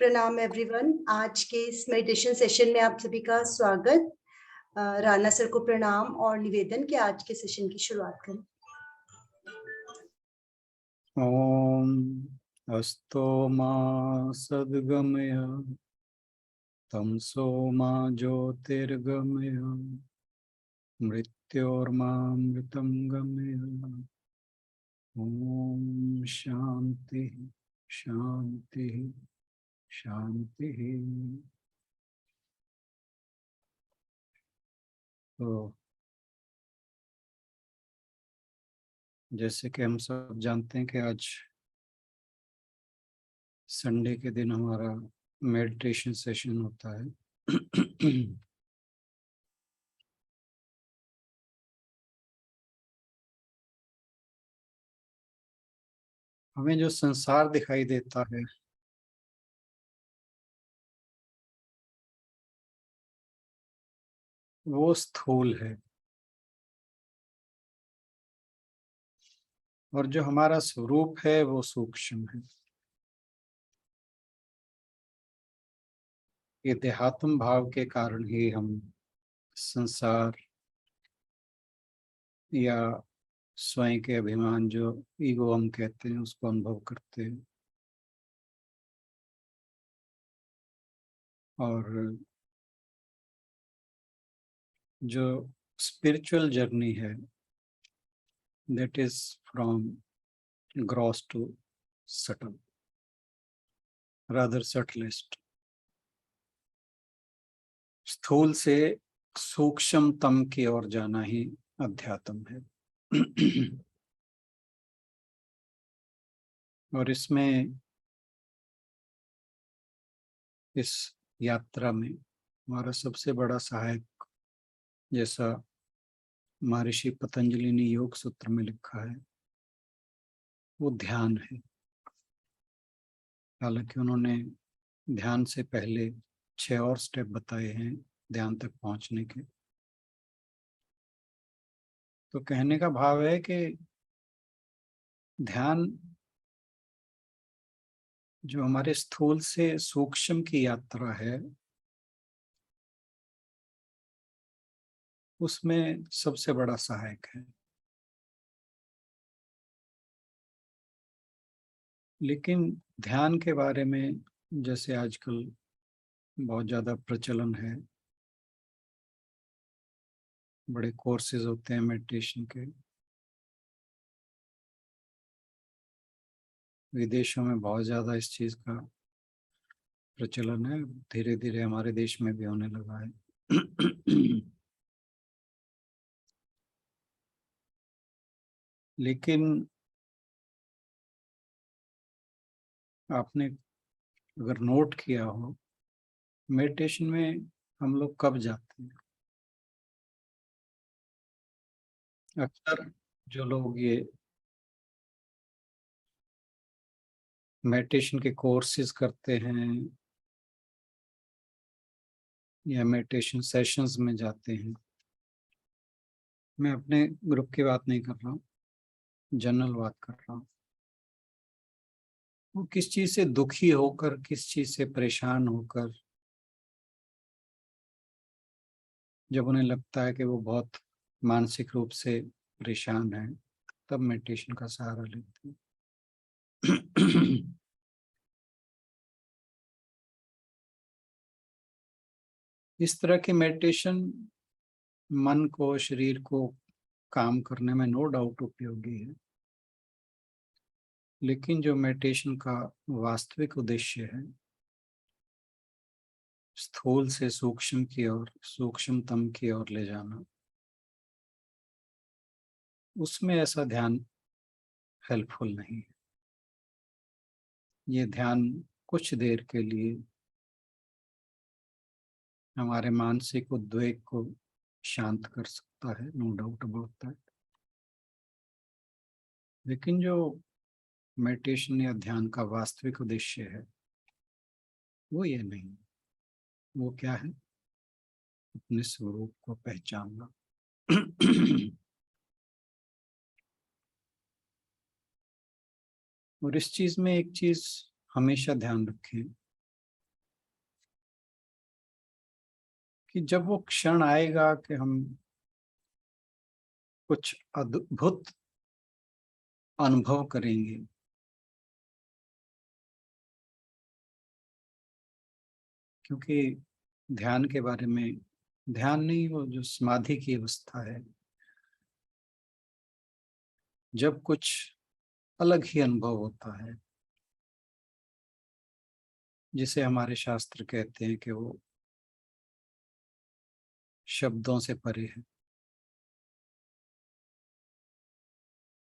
प्रणाम एवरीवन। आज के इस मेडिटेशन सेशन में आप सभी का स्वागत। राणा सर को प्रणाम और निवेदन कि आज के सेशन की शुरुआत करें। ओम अस्तो मा सद्गमय तमसो मा ज्योतिर्गमय मृत्योर्मामृतं गमय। ओम शांति शांति शांति। तो जैसे कि हम सब जानते हैं कि आज संडे के दिन हमारा मेडिटेशन सेशन होता है। हमें जो संसार दिखाई देता है वो स्थूल है और जो हमारा स्वरूप है वो सूक्ष्म है। ये देहात्म भाव के कारण ही हम संसार या स्वयं के अभिमान जो ईगो हम कहते हैं उसको अनुभव करते हैं। और जो स्पिरिचुअल जर्नी है that is from gross to subtle, rather subtlest. स्थूल से सूक्ष्मतम की ओर जाना ही अध्यात्म है। और इसमें इस यात्रा में हमारा सबसे बड़ा सहायक, जैसा महर्षि पतंजलि ने योग सूत्र में लिखा है, वो ध्यान है। हालांकि उन्होंने ध्यान से पहले 6 और स्टेप बताए हैं ध्यान तक पहुंचने के। तो कहने का भाव है कि ध्यान जो हमारे स्थूल से सूक्ष्म की यात्रा है उसमें सबसे बड़ा सहायक है। लेकिन ध्यान के बारे में जैसे आजकल बहुत ज़्यादा प्रचलन है, बड़े कोर्सेज होते हैं मेडिटेशन के, विदेशों में बहुत ज़्यादा इस चीज़ का प्रचलन है, धीरे धीरे हमारे देश में भी होने लगा है। लेकिन आपने अगर नोट किया हो, मेडिटेशन में हम लोग कब जाते हैं? अक्सर जो लोग ये मेडिटेशन के कोर्सेज करते हैं या मेडिटेशन सेशंस में जाते हैं, मैं अपने ग्रुप की बात नहीं कर रहा हूँ, जनरल बात कर रहा हूँ, वो किस चीज़ से दुखी होकर, किस चीज़ से परेशान होकर, जब उन्हें लगता है कि वो बहुत मानसिक रूप से परेशान है, तब मेडिटेशन का सहारा लेते हैं। इस तरह की मेडिटेशन मन को, शरीर को काम करने में नो डाउट उपयोगी है। लेकिन जो मेडिटेशन का वास्तविक उद्देश्य है, स्थूल से सूक्ष्म की ओर, सूक्ष्मतम की ओर ले जाना, उसमें ऐसा ध्यान हेल्पफुल नहीं है। ये ध्यान कुछ देर के लिए हमारे मानसिक उद्वेग को शांत कर सकता है, नो डाउट अबाउट दैट। लेकिन जो मेडिटेशन या ध्यान का वास्तविक उद्देश्य है वो ये नहीं। वो क्या है? अपने स्वरूप को पहचानना। और इस चीज में एक चीज हमेशा ध्यान रखें कि जब वो क्षण आएगा कि हम कुछ अद्भुत अनुभव करेंगे, क्योंकि ध्यान के बारे में, ध्यान नहीं, वो जो समाधि की अवस्था है, जब कुछ अलग ही अनुभव होता है, जिसे हमारे शास्त्र कहते हैं कि वो शब्दों से परे है,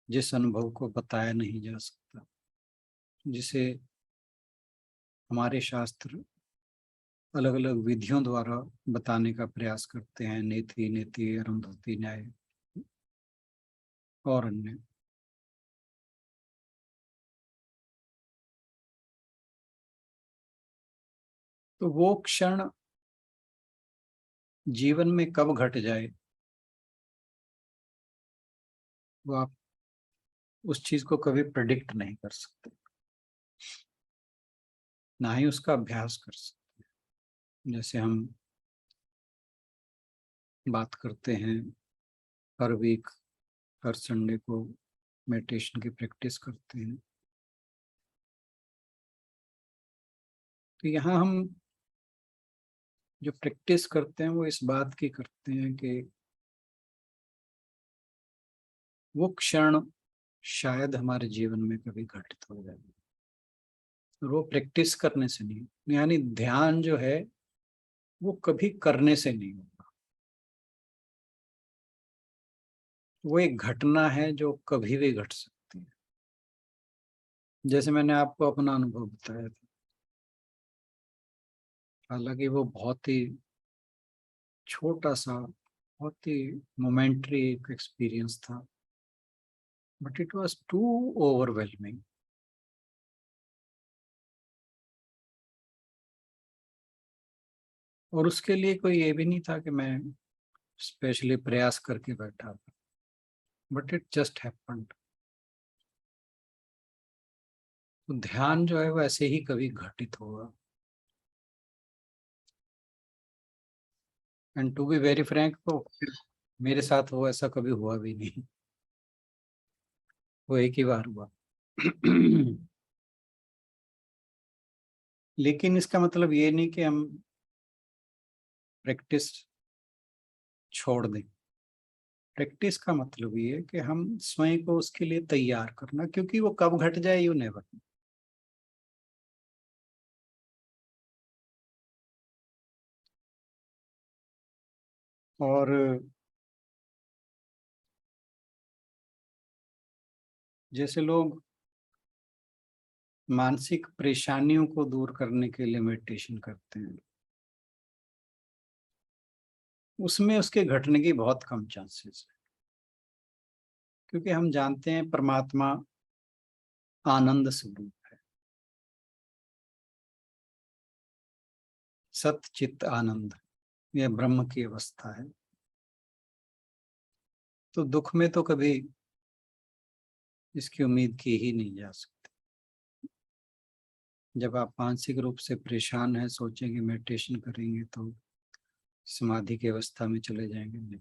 जिस अनुभव को बताया नहीं जा सकता, जिसे हमारे शास्त्र अलग अलग विधियों द्वारा बताने का प्रयास करते हैं, नेति नेति, अरुंधति न्याय और अन्य। तो वो क्षण जीवन में कब घट जाए, वो आप उस चीज को कभी प्रेडिक्ट नहीं कर सकते, ना ही उसका अभ्यास कर सकते। जैसे हम बात करते हैं, हर वीक, हर संडे को मेडिटेशन की प्रैक्टिस करते हैं, तो यहाँ हम जो प्रैक्टिस करते हैं वो इस बात की करते हैं कि वो क्षण शायद हमारे जीवन में कभी घटित हो जाए, और वो प्रैक्टिस करने से नहीं, यानी ध्यान जो है वो कभी करने से नहीं होगा, वो एक घटना है जो कभी भी घट सकती है। जैसे मैंने आपको अपना अनुभव बताया था, हालांकि वो बहुत ही छोटा सा, बहुत ही मोमेंट्री एक एक्सपीरियंस था, but it was too overwhelming. और उसके लिए कोई ये भी नहीं था कि मैं स्पेशली प्रयास करके बैठा था, बट इट जस्ट हैपेंड। तो ध्यान जो है वो ऐसे ही कभी घटित होगा। And to be very frank, तो मेरे साथ वो ऐसा कभी हुआ भी नहीं, वो एक ही बार हुआ। लेकिन इसका मतलब ये नहीं कि हम प्रैक्टिस छोड़ दें। प्रैक्टिस का मतलब ये है कि हम स्वयं को उसके लिए तैयार करना, क्योंकि वो कब घट जाए यू नेवर। और जैसे लोग मानसिक परेशानियों को दूर करने के लिए मेडिटेशन करते हैं, उसमें उसके घटने की बहुत कम चांसेस है, क्योंकि हम जानते हैं परमात्मा आनंद स्वरूप है, सत चित्त आनंद, यह ब्रह्म की अवस्था है। तो दुख में तो कभी इसकी उम्मीद की ही नहीं जा सकती। जब आप मानसिक रूप से परेशान हैं, सोचेंगे मेडिटेशन करेंगे तो समाधि की अवस्था में चले जाएंगे, नहीं,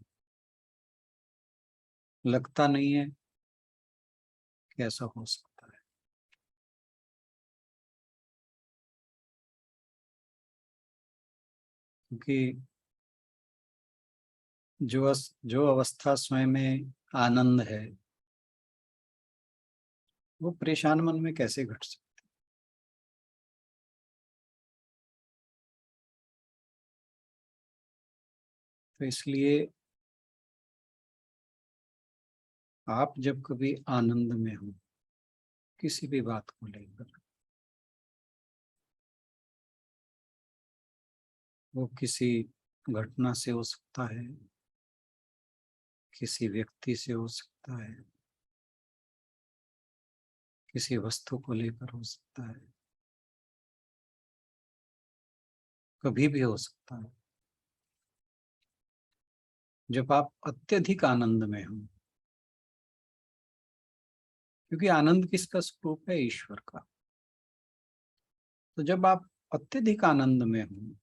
लगता नहीं है कि ऐसा हो सकता है। क्योंकि जो अवस्था स्वयं में आनंद है, वो परेशान मन में कैसे घट सकती। तो इसलिए आप जब कभी आनंद में हो किसी भी बात को लेकर, वो किसी घटना से हो सकता है, किसी व्यक्ति से हो सकता है, किसी वस्तु को लेकर हो सकता है, कभी भी हो सकता है। जब आप अत्यधिक आनंद में हो, क्योंकि आनंद किसका स्वरूप है? ईश्वर का। तो जब आप अत्यधिक आनंद में हो,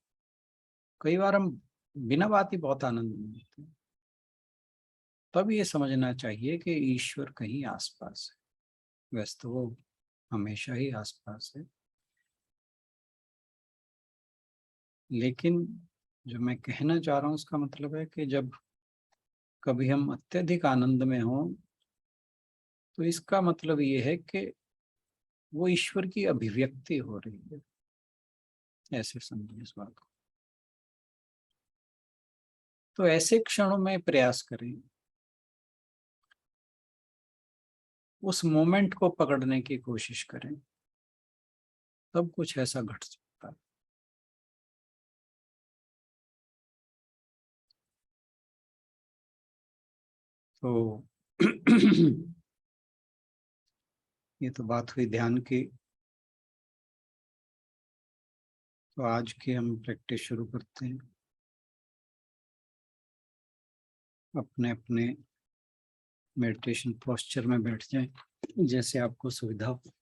कई बार हम बिना बात ही बहुत आनंद मिलते हैं। तब ये समझना चाहिए कि ईश्वर कहीं आसपास है। वैसे तो वो हमेशा ही आसपास है, लेकिन जो मैं कहना चाह रहा हूँ उसका मतलब है कि जब कभी हम अत्यधिक आनंद में हों, तो इसका मतलब ये है कि वो ईश्वर की अभिव्यक्ति हो रही है। ऐसे समझिए इस बात को। तो ऐसे क्षणों में प्रयास करें, उस मोमेंट को पकड़ने की कोशिश करें, तब कुछ ऐसा घट सकता है। तो ये तो बात हुई ध्यान की। तो आज की हम प्रैक्टिस शुरू करते हैं। अपने अपने मेडिटेशन पोस्चर में बैठ जाएं, जैसे आपको सुविधा हो,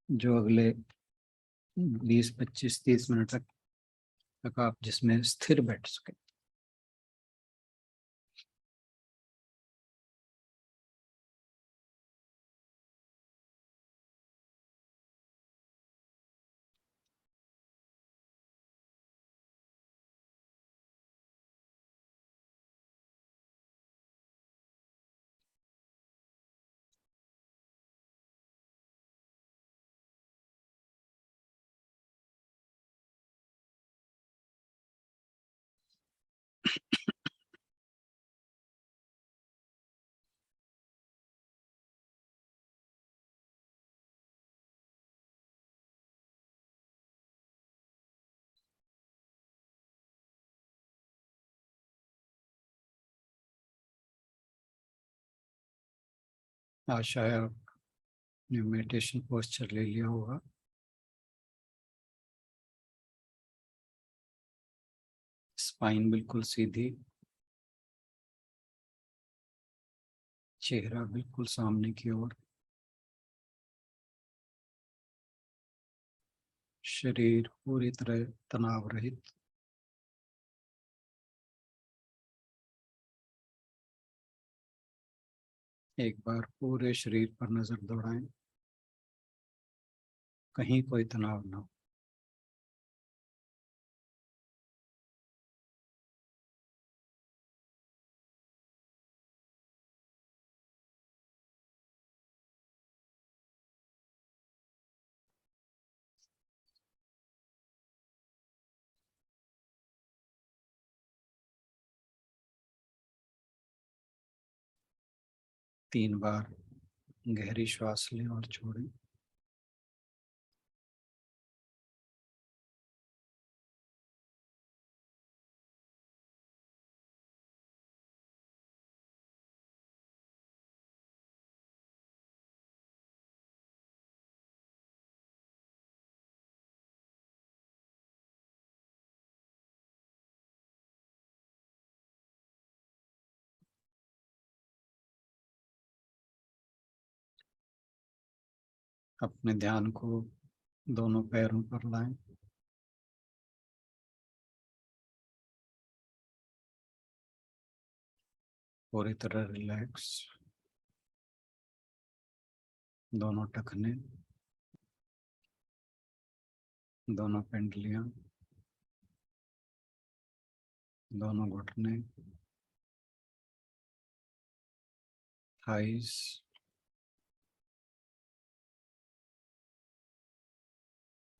जो अगले 20, 25, 30 मिनट तक आप जिसमें स्थिर बैठ सके। आशा है आपने मेडिटेशन पोस्चर ले लिया होगा। स्पाइन बिल्कुल सीधी, चेहरा बिल्कुल सामने की ओर, शरीर पूरी तरह तनाव रहित। एक बार पूरे शरीर पर नजर दौड़ाएं, कहीं कोई तनाव ना हो। तीन बार गहरी श्वास लें और छोड़ें। अपने ध्यान को दोनों पैरों पर लाएं। पूरी तरह रिलैक्स। दोनों टखने, दोनों पेंडलियां, दोनों घुटने, थाइस,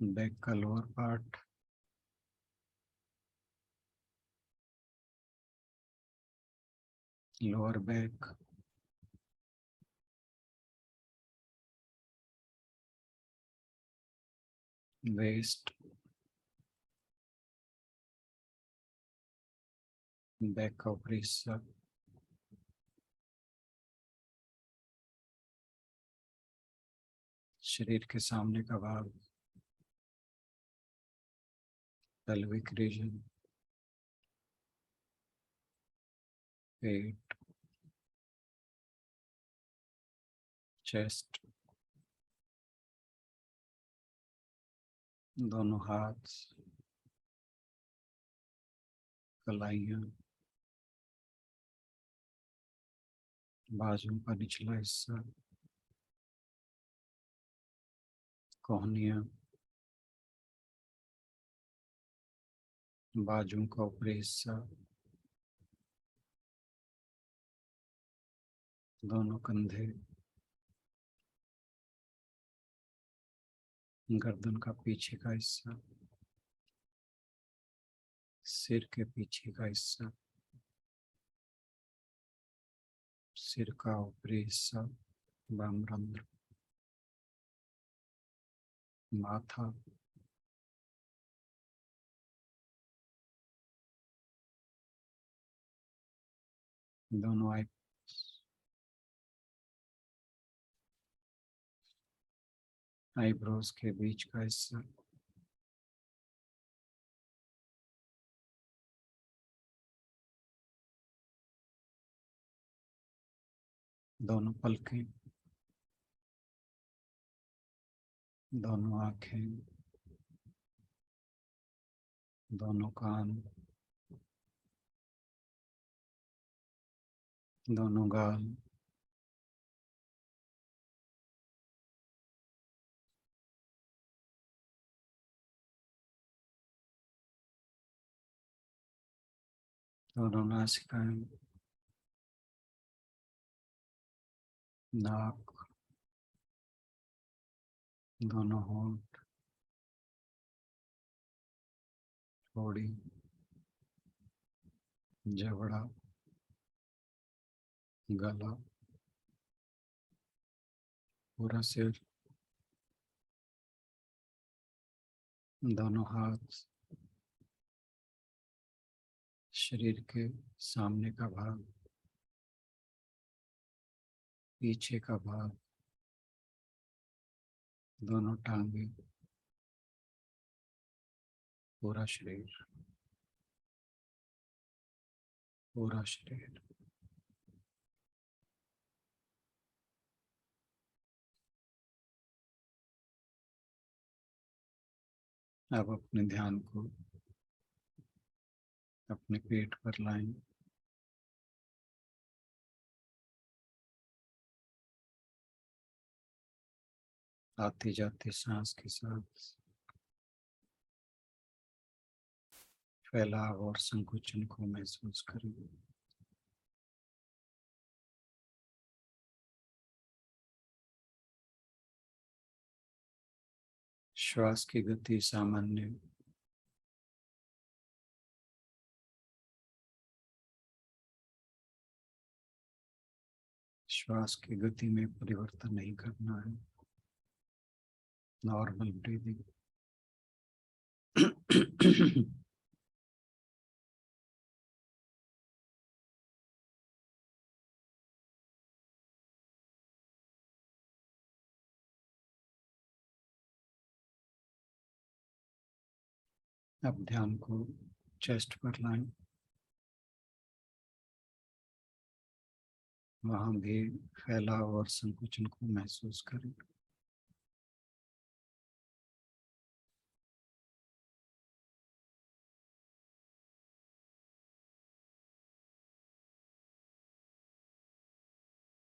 बैक का lower part, lower back, waist, back का ऊपरी हिस्सा, शरीर के सामने का भाग, पेल्विक रीजन, पेट, चेस्ट, दोनों हाथ, कलाइयां, बाजू का निचला हिस्सा, कोहनियां, बाजू का ऊपरी हिस्सा, दोनों कंधे, गर्दन का पीछे का हिस्सा, सिर के पीछे का हिस्सा, सिर का ऊपरी हिस्सा, वामरंध्र, माथा, दोनों आईब्रोज के बीच का हिस्सा, दोनों पलकें, दोनों आंखें, दोनों कान, दोनों गाल, दोनों नासिकाएं, नाक, दोनों होंठ, थोड़ी, जबड़ा, गला, पूरा सिर, दोनों हाथ, शरीर के सामने का भाग, पीछे का भाग, दोनों टांगे, पूरा शरीर, पूरा शरीर। अब अपने ध्यान को अपने पेट पर लाएं। आती जाती सांस के साथ फैलाव और संकुचन को महसूस करें। श्वास की गति सामान्य, श्वास की गति में परिवर्तन नहीं करना है। Normal breathing. अब ध्यान को चेस्ट पर लाएं। वहां भी फैलाव और संकुचन को महसूस करें।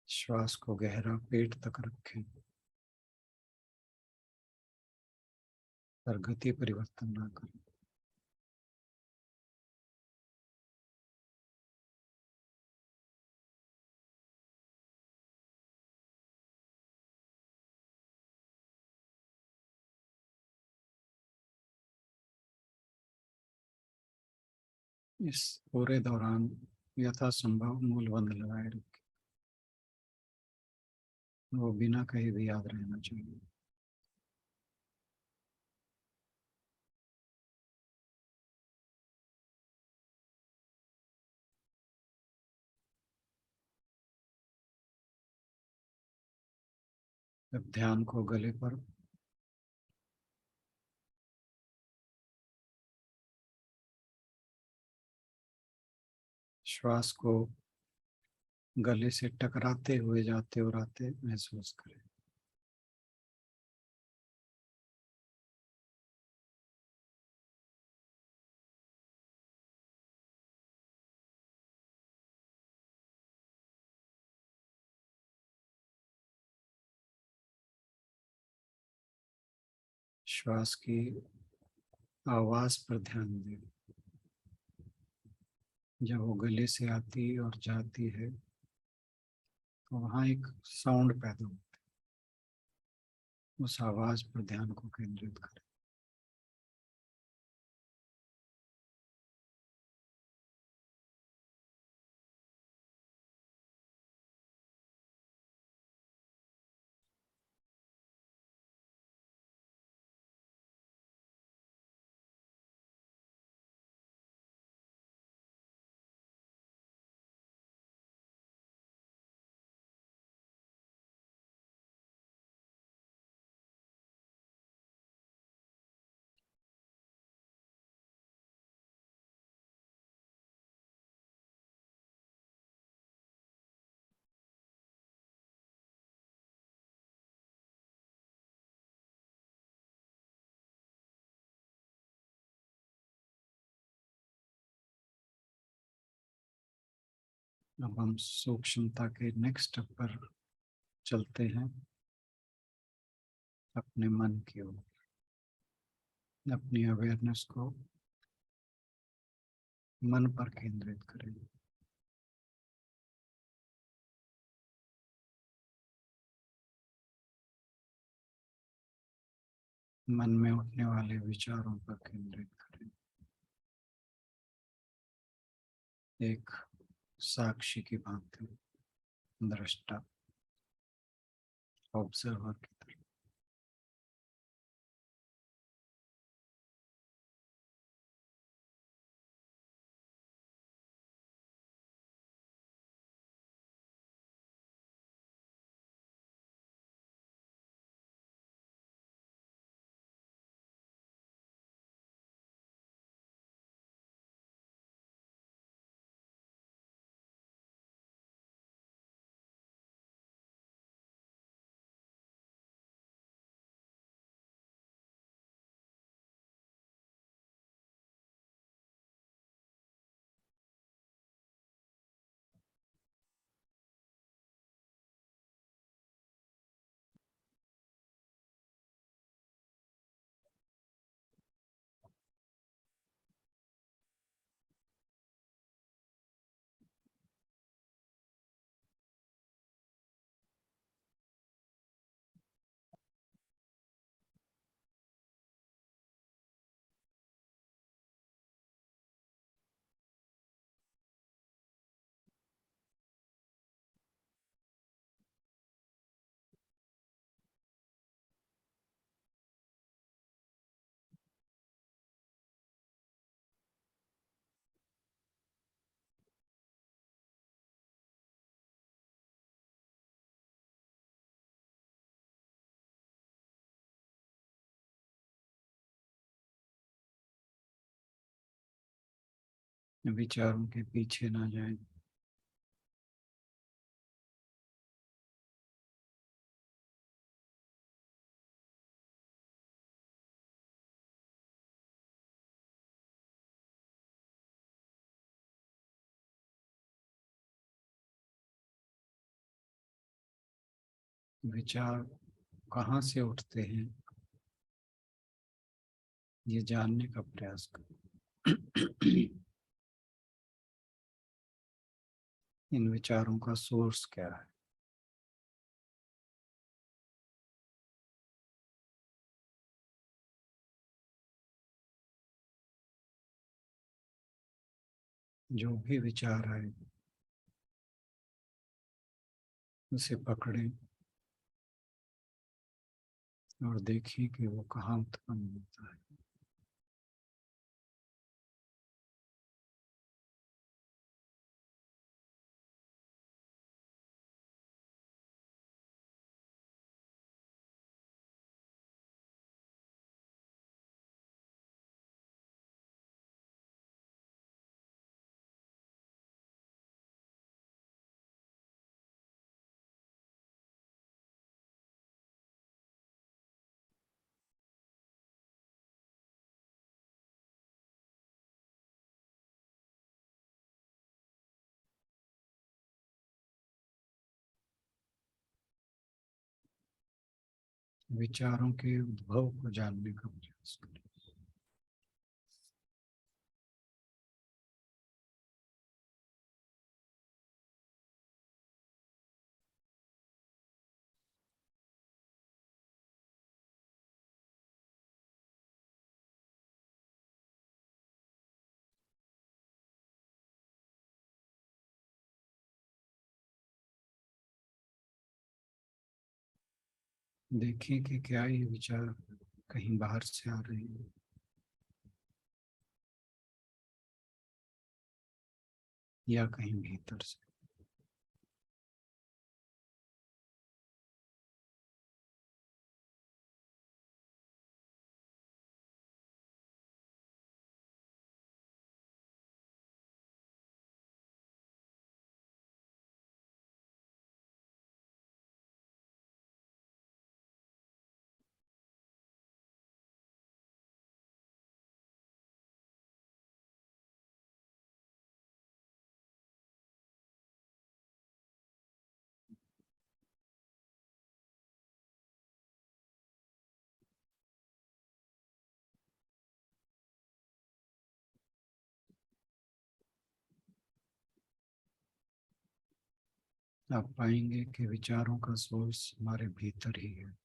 श्वास को गहरा पेट तक रखें, पर गति परिवर्तन ना करें। इस पूरे दौरान यथासंभव मूल बंद लगाए रखें। वो बिना कहे भी याद रहना चाहिए। अब ध्यान को गले पर, श्वास को गले से टकराते हुए जाते और आते महसूस करें। श्वास की आवाज पर ध्यान दें। जब वो गले से आती और जाती है तो वहाँ एक साउंड पैदा होता है, उस आवाज पर ध्यान को केंद्रित करें। अब हम सूक्ष्मता के नेक्स्ट स्टेप पर चलते हैं, अपने मन की ओर। अपनी अवेयरनेस को मन पर केंद्रित करें। मन में उठने वाले विचारों पर केंद्रित करें। एक साक्षी की भांति, दृष्टा, ऑब्जर्वर की तरह। विचारों के पीछे ना जाएं। विचार कहाँ से उठते हैं, ये जानने का प्रयास करें। इन विचारों का सोर्स क्या है। जो भी विचार आए उसे पकड़ें और देखिए कि वो कहाँ उत्पन्न होता है। विचारों के उद्भव को जानने का प्रयास करें। देखें कि क्या ये विचार कहीं बाहर से आ रहे हैं या कहीं भीतर से। आप पाएंगे कि विचारों का सोर्स हमारे भीतर ही है।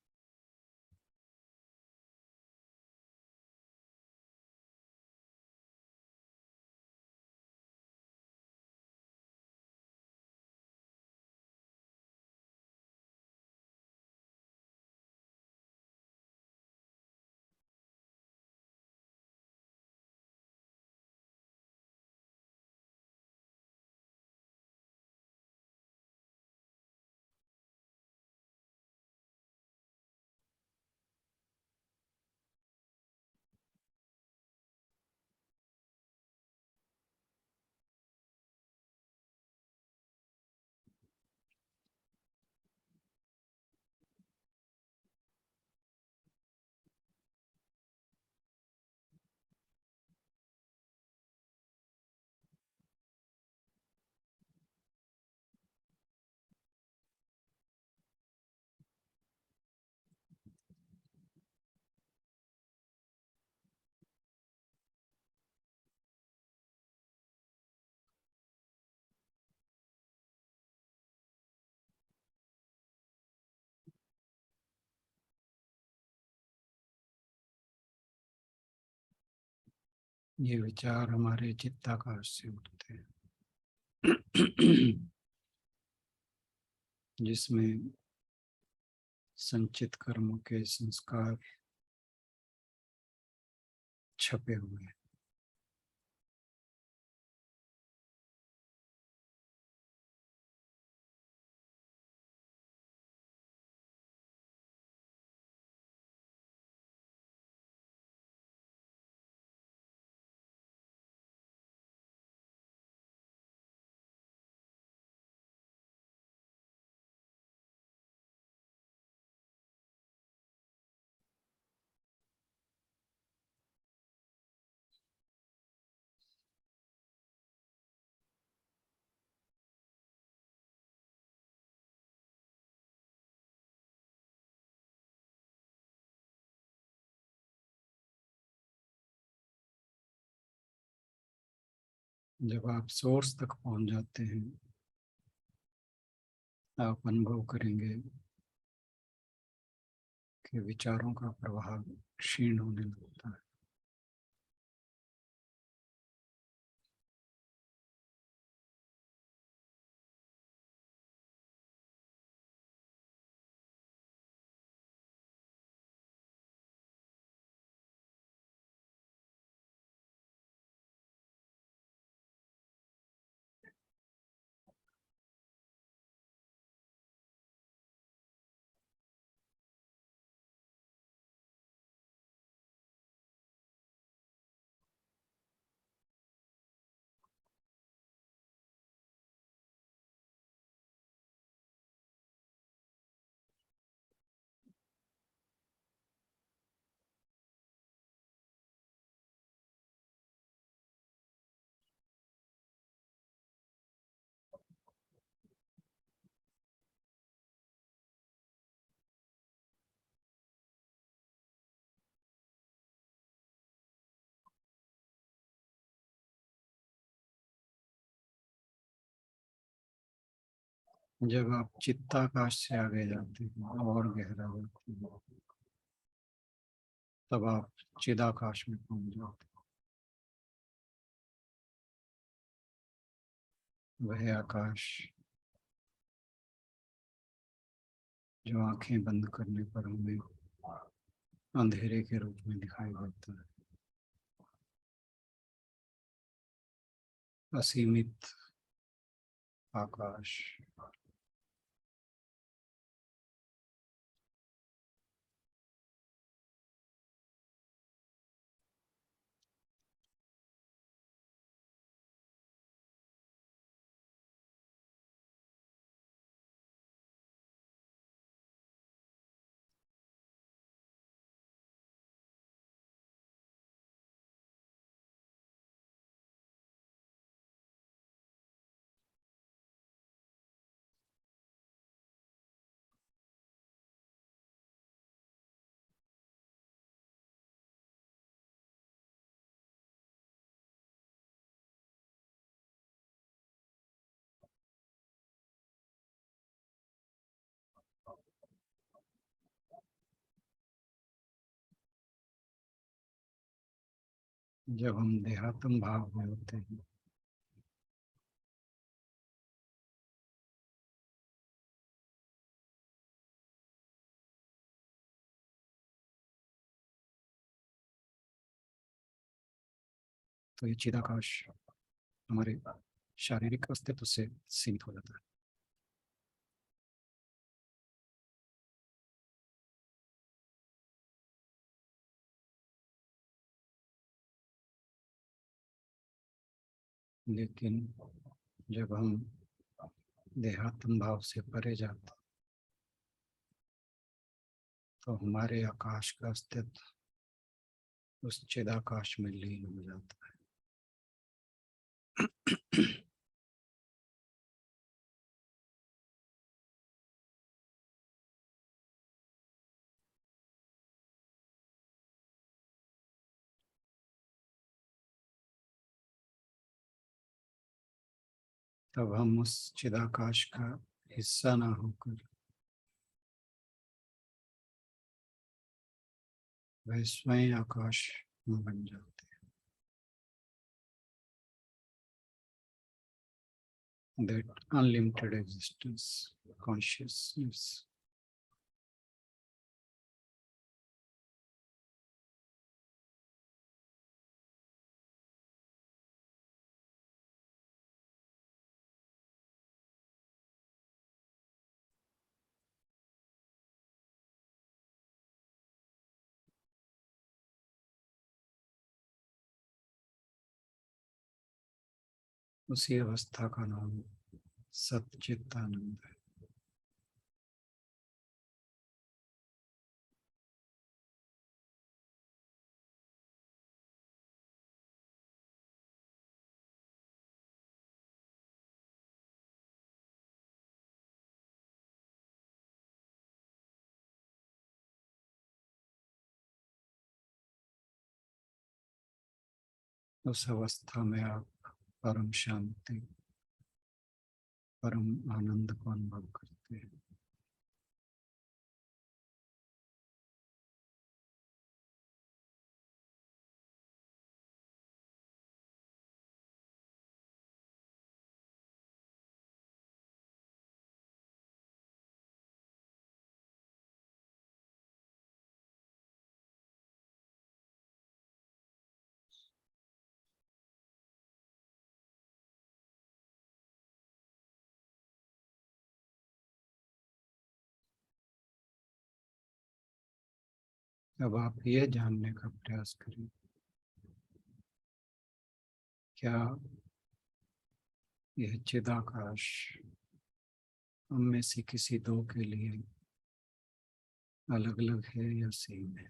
ये विचार हमारे चित्ताकाश से उठते हैं जिसमें संचित कर्मों के संस्कार छपे हुए हैं। जब आप सोर्स तक पहुंच जाते हैं, आप अनुभव करेंगे कि विचारों का प्रवाह क्षीण होने लगता है। जब आप चित्ताकाश से आगे जाते हैं और गहरा होते हैं, तब आप चिदाकाश में पहुंच जाते हैं। वह आकाश जो आंखें बंद करने पर हमें अंधेरे के रूप में दिखाई देता है। असीमित आकाश। जब हम देहात्म भाव में होते हैं, तो ये चिदाकाश हमारे शारीरिक अस्तित्व से सीमित हो जाता है। लेकिन जब हम देहात्म भाव से परे जाते हैं, तो हमारे आकाश का अस्तित्व उस चिदाकाश में लीन हो जाता है। तब हम उस चिदाकाश का हिस्सा ना होकर वह स्वयं आकाश में बन जाते हैं। That unlimited existence, consciousness. उसी अवस्था का नाम सच्चिदानंद है। उस अवस्था में आप परम शांति, परम आनंद को अनुभव करते हैं। अब आप ये जानने का प्रयास करें, क्या यह चिदाकाश हम में से किसी दो के लिए अलग अलग है या सेम है?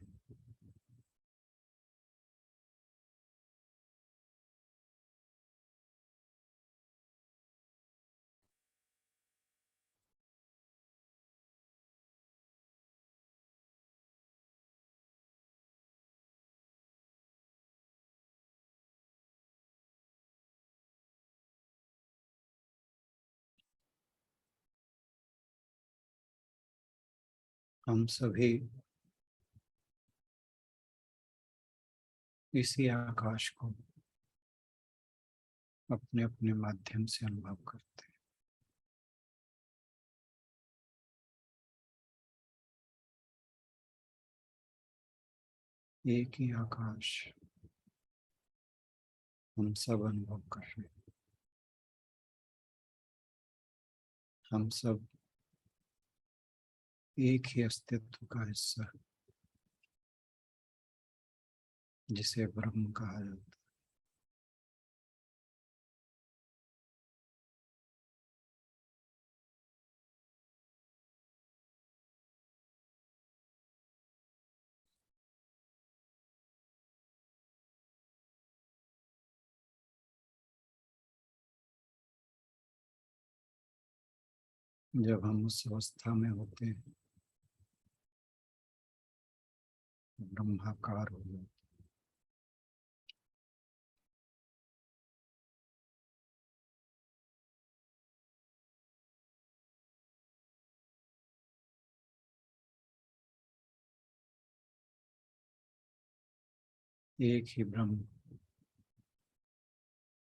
हम सभी इसी आकाश को अपने अपने माध्यम से अनुभव करते हैं। एक ही आकाश हम सब अनुभव कर रहे हैं। हम सब एक ही अस्तित्व का हिस्सा है, जिसे ब्रह्म कहा जाता है। जब हम उस अवस्था में होते हैं, ब्रह्माकार हो जाते हैं। एक ही ब्रह्म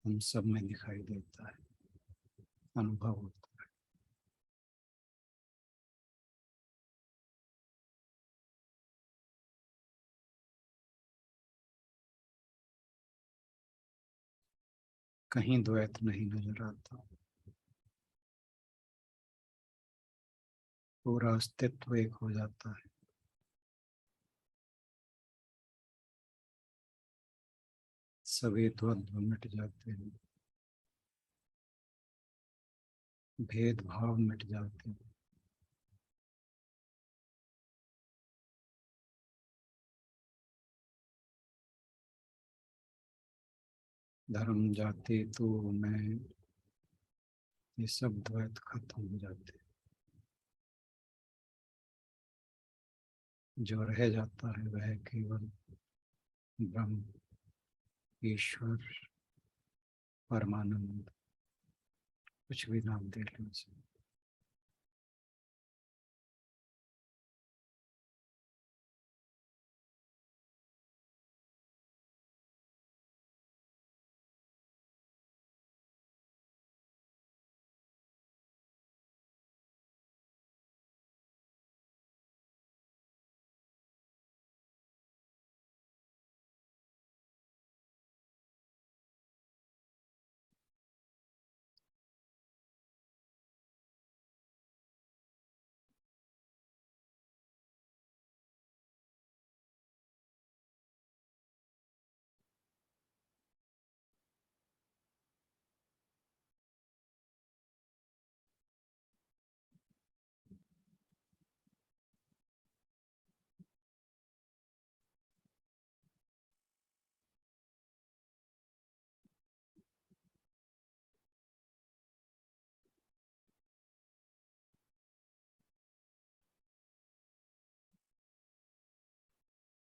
हम सब में दिखाई देता है, अनुभव होता है। कहीं द्वैत नहीं नजर आता, पूरा अस्तित्व एक हो जाता है। सभी द्वंद्व मिट जाते हैं, भेदभाव मिट जाते हैं। धर्म, जाति, तू, मैं, ये सब द्वैत खत्म हो जाते हैं। जो रह जाता है वह केवल ब्रह्म, ईश्वर, परमानंद, कुछ भी नाम दे लो उसे।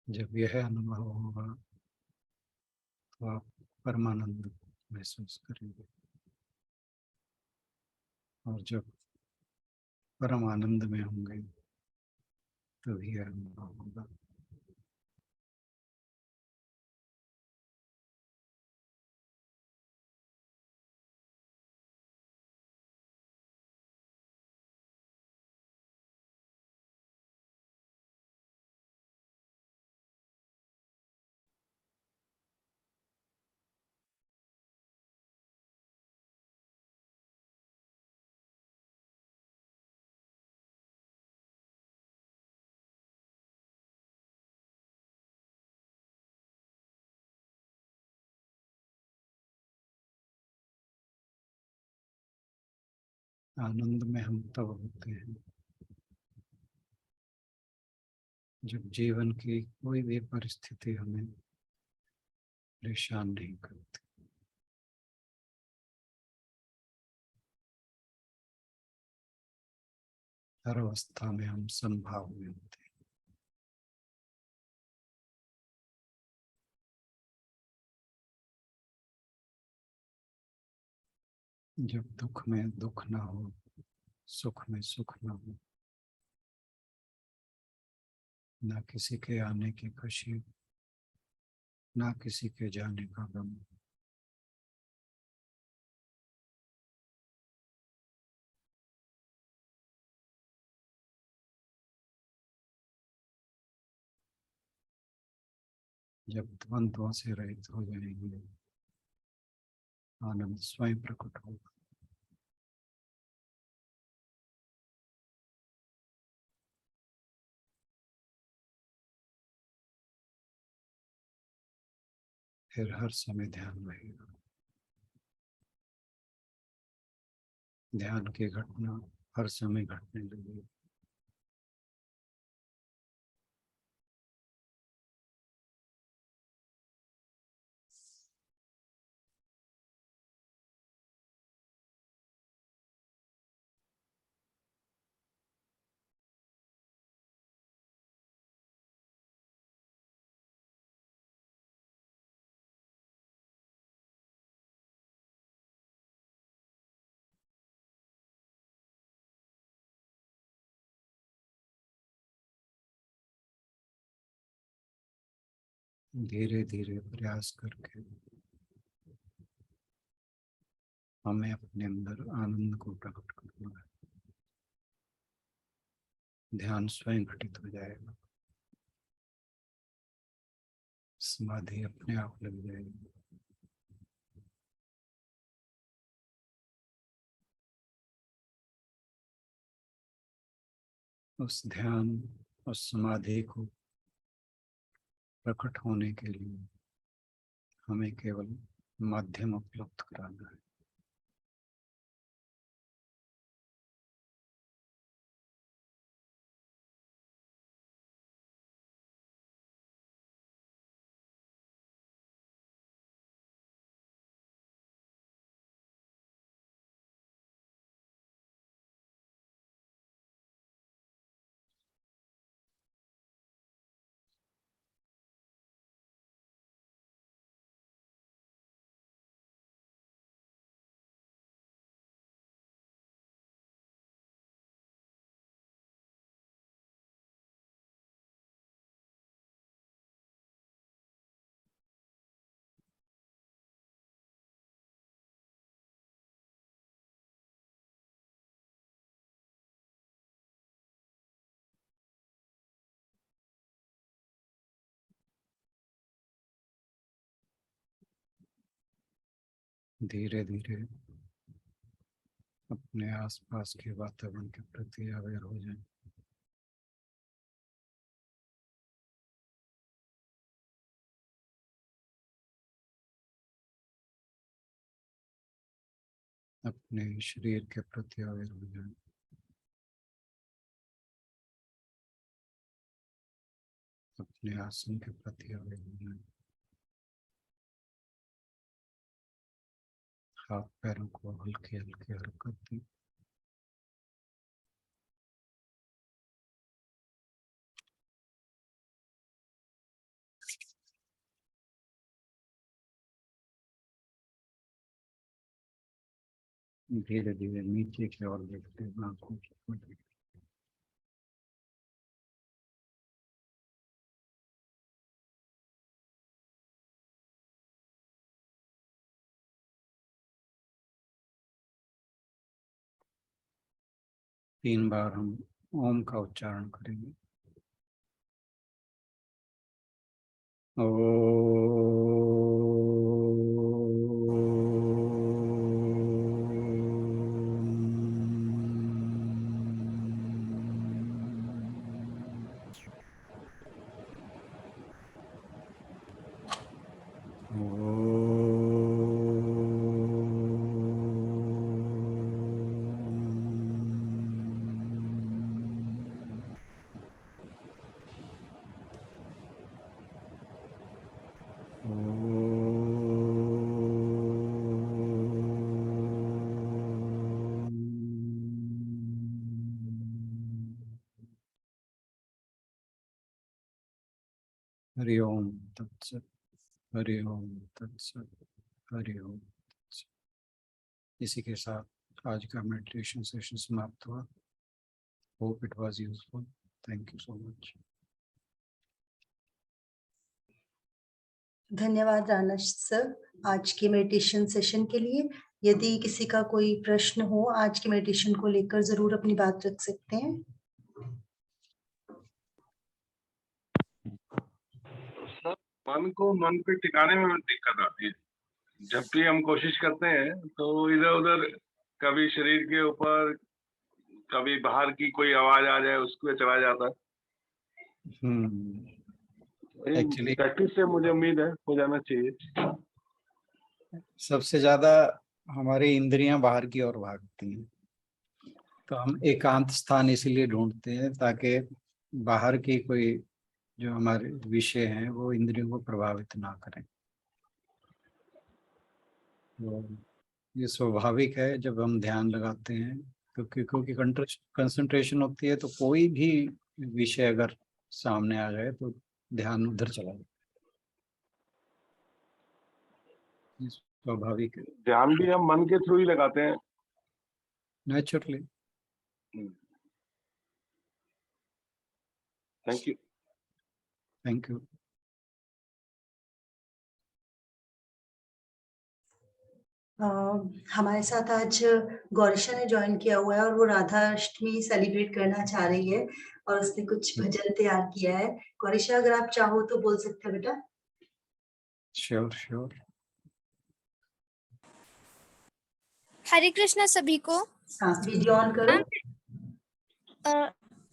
जब यह अनुभव होगा तो आप परमानंद महसूस करेंगे, और जब परम आनंद में होंगे तभी यह अनुभव होगा। आनंद में हम तब होते हैं जब जीवन की कोई भी परिस्थिति हमें परेशान नहीं करती। हर अवस्था में हम संभाव में होते हैं। जब दुख में दुख ना हो, सुख में सुख ना हो, ना किसी के आने की खुशी, ना किसी के जाने का गम। जब द्वंद्वों से रहित हो जाएंगे, आनंद स्वयं प्रकट होगा। फिर हर समय ध्यान रहेगा। ध्यान की घटना हर समय घटने लगेगी। धीरे धीरे प्रयास करके हमें अपने अंदर आनंद को प्रकट करना है। ध्यान स्वयं घटित हो जाएगा, समाधि अपने आप लग जाएगी। उस ध्यान और समाधि को प्रकट होने के लिए हमें केवल माध्यम उपलब्ध कराना है। धीरे धीरे अपने आसपास के वातावरण के प्रति अवेयर हो जाएं। अपने शरीर के प्रति अवेयर हो जाएं। अपने आसन के प्रति अवेयर हो जाएं। हाथ पैरों को हल्के हल्के हरकत दें। धीरे धीरे नीचे की ओर देखते हैं, आंखों की ओर देखते हैं। 3 बार हम ओम का उच्चारण करेंगे। हरि ओम तत्सत। हरि ओम तत्सत। हरि ओम तत्सत। इसी के साथ आज का मेडिटेशन सेशन समाप्त हुआ। Hope it was useful. Thank you so much. धन्यवाद राना सर आज के मेडिटेशन सेशन के लिए। यदि किसी का कोई प्रश्न हो आज के मेडिटेशन को लेकर जरूर अपनी बात रख सकते हैं। मन को मन पे टिकाने में दिक्कत आती है। जब भी हम कोशिश करते हैं तो इधर उधर कभी शरीर के ऊपर कभी बाहर की कोई आवाज आ जाए उसको चला जाता है। एक्चुअली प्रैक्टिस से मुझे उम्मीद है हो जाना चाहिए। सबसे ज्यादा हमारी इंद्रियां बाहर की ओर भागती हैं, तो हम एकांत स्थान इसीलिए ढूंढते हैं ताकि बाहर की कोई जो हमारे विषय हैं वो इंद्रियों को प्रभावित ना करें। तो ये स्वाभाविक है जब हम ध्यान लगाते हैं, क्योंकि कंसंट्रेशन होती है तो कोई भी विषय अगर सामने आ जाए तो ध्यान उधर चला जाए, स्वाभाविक है। ध्यान भी हम मन के थ्रू ही लगाते हैं naturally. Thank you. Thank you. हमारे साथ आज गौरिशा ने ज्वाइन किया हुआ है और वो राधा अष्टमी सेलिब्रेट करना चाह रही है और उसने कुछ भजन तैयार किया है। गौरिशा अगर आप चाहो तो बोल सकते हो बेटा। Sure sure. हरे कृष्णा सभी को। हाँ वीडियो ऑन करो।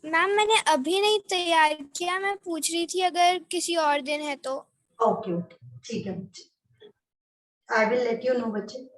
मैम मैंने अभी नहीं तैयार किया, मैं पूछ रही थी अगर किसी और दिन है तो। ओके ओके ठीक है बच्चे, I will let you know बच्चे।